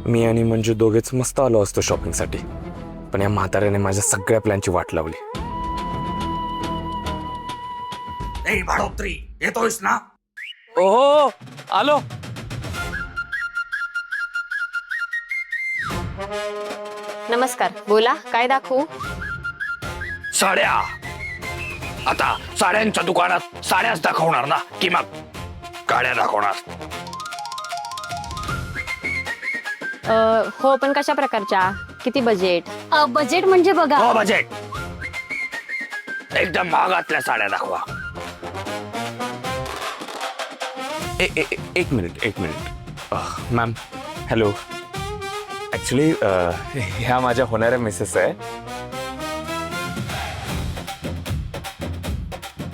मी आणि मंजू दोघेच मस्त आलो असतो शॉपिंगसाठी, पण या म्हाताऱ्याने माझ्या सगळ्या प्लॅनची वाट लावली. ए भाडोत्री, येतोयस ना? ओ आलो. नमस्कार, बोला काय दाखवू? साड्या. आता साड्यांच्या दुकानात साड्याच दाखवणार ना, की मग गाड्या दाखवणार? हो, पण कशा प्रकारच्या? किती बजेट? बजेट म्हणजे बघा. हो, बजेट. एकदम महागातल्या साड्या दाखवा. एक मिनिट. Ma'am, hello. ॲक्च्युली ह्या माझ्या होणाऱ्या मिसेस आहे.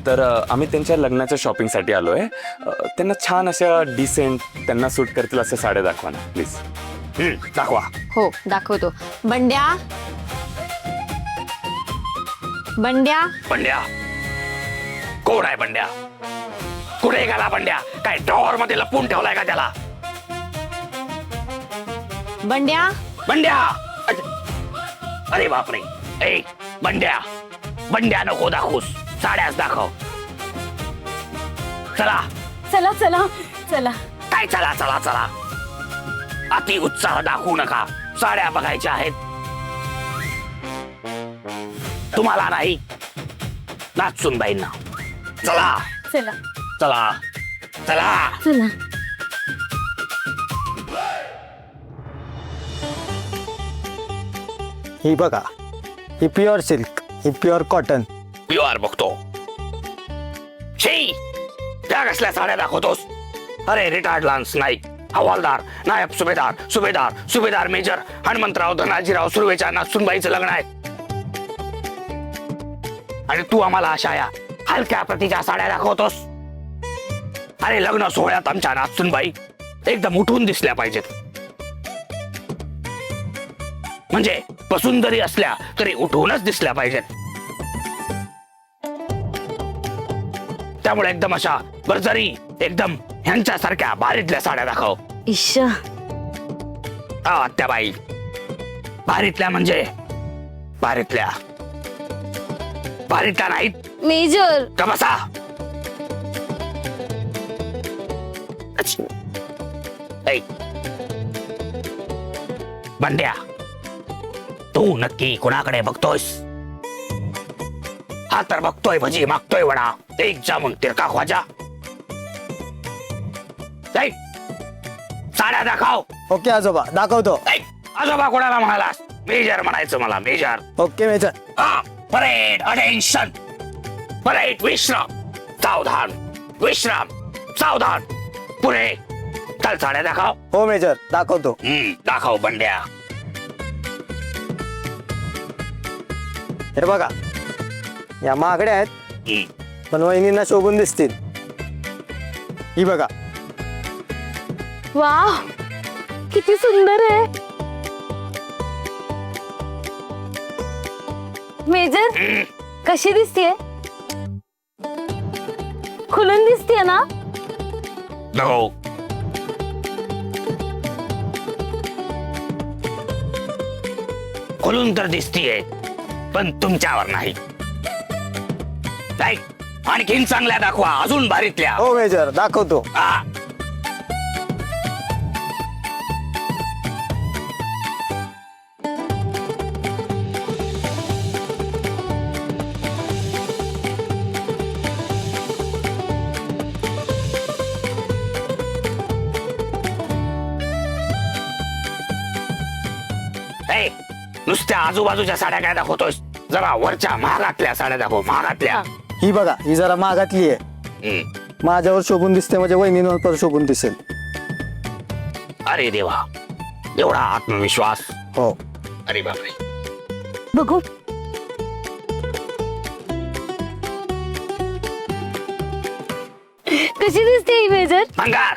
तर आम्ही त्यांच्या लग्नाच्या शॉपिंगसाठी आलो आहे. त्यांना छान अशा डिसेंट, त्यांना सूट करतील अशा साड्या दाखवा ना प्लीज. दाखवा. हो, दाखवतो. बंड्या. बंड्या कोण आहे? बंड्या कुठे गेला? बंड्या काय ड्रॉवर मध्ये लपून ठेवलाय का त्याला? बंड्या. अरे बापरे. ए बंड्या नको दाखवूस, साड्याच दाखव. चला. काय चला? अति उत्साह दाखवू नका. साड्या बघायच्या आहेत तुम्हाला, नाही नाचून बाईंना. चला. ही बघा, ही प्युअर सिल्क, ही प्युअर कॉटन. प्युअर बघतो. छी, त्या कसल्या साड्या दाखवतोस? अरे रिटायर्ड लान्स नाईक, हवालदार, नायब सुभेदार मेजर हनुमंतराव धनाजीराव सुर्वेच्या नाचूनबाईचं लग्न आहे, आणि तू आम्हाला अशा या हलक्या प्रतीच्या साड्या दाखवतोस? अरे लग्न सोहळ्यात आमच्या नाचूनबाई एकदम उठून दिसल्या पाहिजेत. म्हणजे पसुंदरी असल्या तरी उठूनच दिसल्या पाहिजेत. त्यामुळे एकदम अशा बरजरी, एकदम ह्यांच्यासारख्या भारीतल्या साड्या दाखव. आत्याबाई, भारीतल्या म्हणजे भारीतल्या नाहीत. मेजर. का बसा. बंड्या, तू नक्की कुणाकडे बघतोयस? हा तर बघतोय भजी मागतोय वडा, एक जामून तिरका ख्वाजा. साड्या दाखव. ओके आजोबा, दाखवतो. आजोबा कोणाला म्हणालास? मेजर म्हणायचं मला, major. Okay major. Parade, attention. Parade, विश्राम, सावधान. पुरे चल, साड्या दाखव. हो मेजर, दाखवतो. दाखव बंड्या. हे बघा, या महागड्या आहेत, पण वहिनींना शोभून दिसतील. ही बघा. वाव, किती सुंदर आहे. मेजर, कशी दिसतीये? खुलून दिसतीये ना? नको. खुलून तर दिसतीये, पण तुमच्यावर नाही. आणखीन चांगल्या दाखवा, अजून भारीतल्या. हो मेजर, दाखवतो. नुसत्या आजूबाजूच्या साड्या काय दाखवतोस? जरा वरच्या महागातल्या साड्या दाखव, महागातल्या. ही बघा, ही जरा महागातली आहे. माझ्यावर शोभून दिसते म्हणजे वहिनींवर पण शोभून दिसेल. अरे देवा, एवढा आत्मविश्वास. हो. अरे बापरे. बघू. कशी दिसते ही मेजर? भंगार.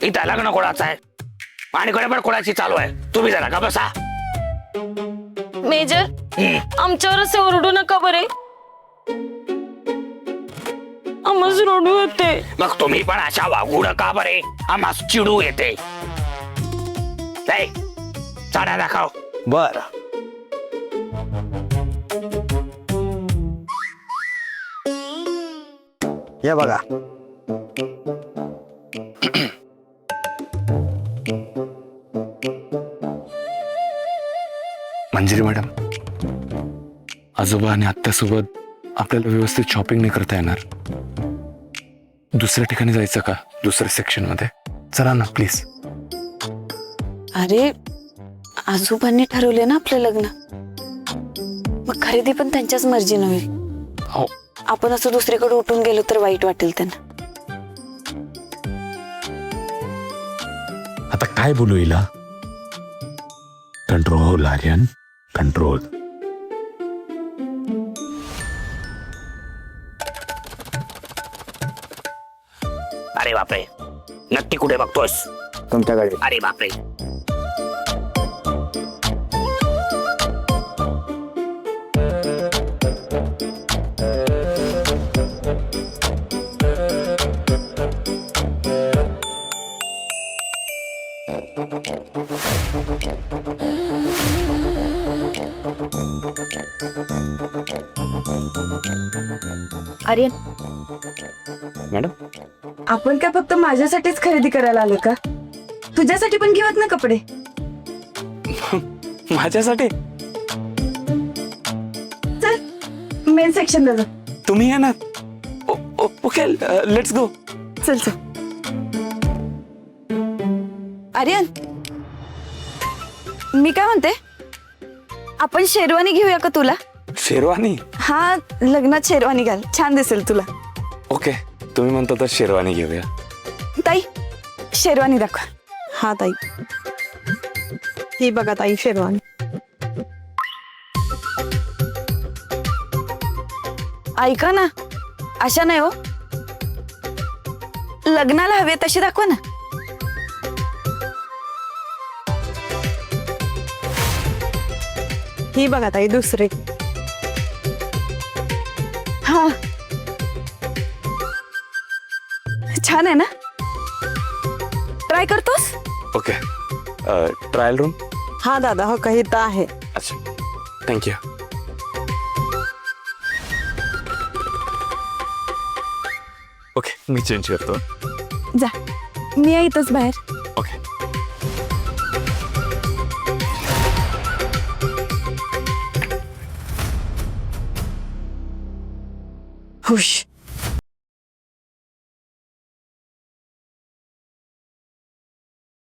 इथं लग्न कोणाचं आहे आणि गडबड कोणाची चालू आहे? तुम्ही जरा का बसा. मेजर, आमच्यावर असं ओरडू नका बरे. आम्हाला रडू येते. मग तुम्ही पण अशा वागू नका बरे, आम्हाला चिडू येते. ए, साड्या दाखव. बर या बघा. मंजिरी मॅडम, आजोबा आणि आत्यासोबत आपल्याला व्यवस्थित शॉपिंग नाही करता येणार. दुसऱ्या ठिकाणी जायचं का? दुसऱ्या सेक्शन मध्ये चला ना प्लीज. अरे आजोबांनी ठरवले ना आपलं लग्न, मग खरेदी पण त्यांच्याच मर्जीने होईल. हो, आपण असं दुसरीकडे उठून गेलो तर वाईट वाटेल त्यांना. आता काय बोलू हिला? Control Aryan, control. अरे बापरे, नक्की कुठे बघतोस? तुमच्याकडे. अरे बापरे. आर्यन, मॅडम, आपण काय फक्त माझ्यासाठीच खरेदी करायला आलो का? तुझ्यासाठी पण घेऊयात ना कपडे. माझ्यासाठी चल मेन सेक्शन जा. तुम्ही येणार? Okay, let's go. चल चल. आर्यन, मी काय म्हणते, आपण शेरवानी घेऊया का तुला? शेरवानी? हा, लग्नात शेरवानी घाल, छान दिसेल तुला. ओके, तुम्ही म्हणता तर शेरवानी घेऊया. ताई, शेरवानी दाखवा. हा ताई, ही बघा ताई शेरवानी. ऐका ना, अशा नाही हो, लग्नाला हवे तशी दाखवा ना. ही बघा ताई दुसरी. हा, छान आहे ना? ट्राय करतोस? Okay, trial room. हा दादा, हो काही तर आहे. अच्छा, थँक्यू. ओके, मी चेंज करतो. जा, मी आहे इथंच बाहेर. ओके. हुश.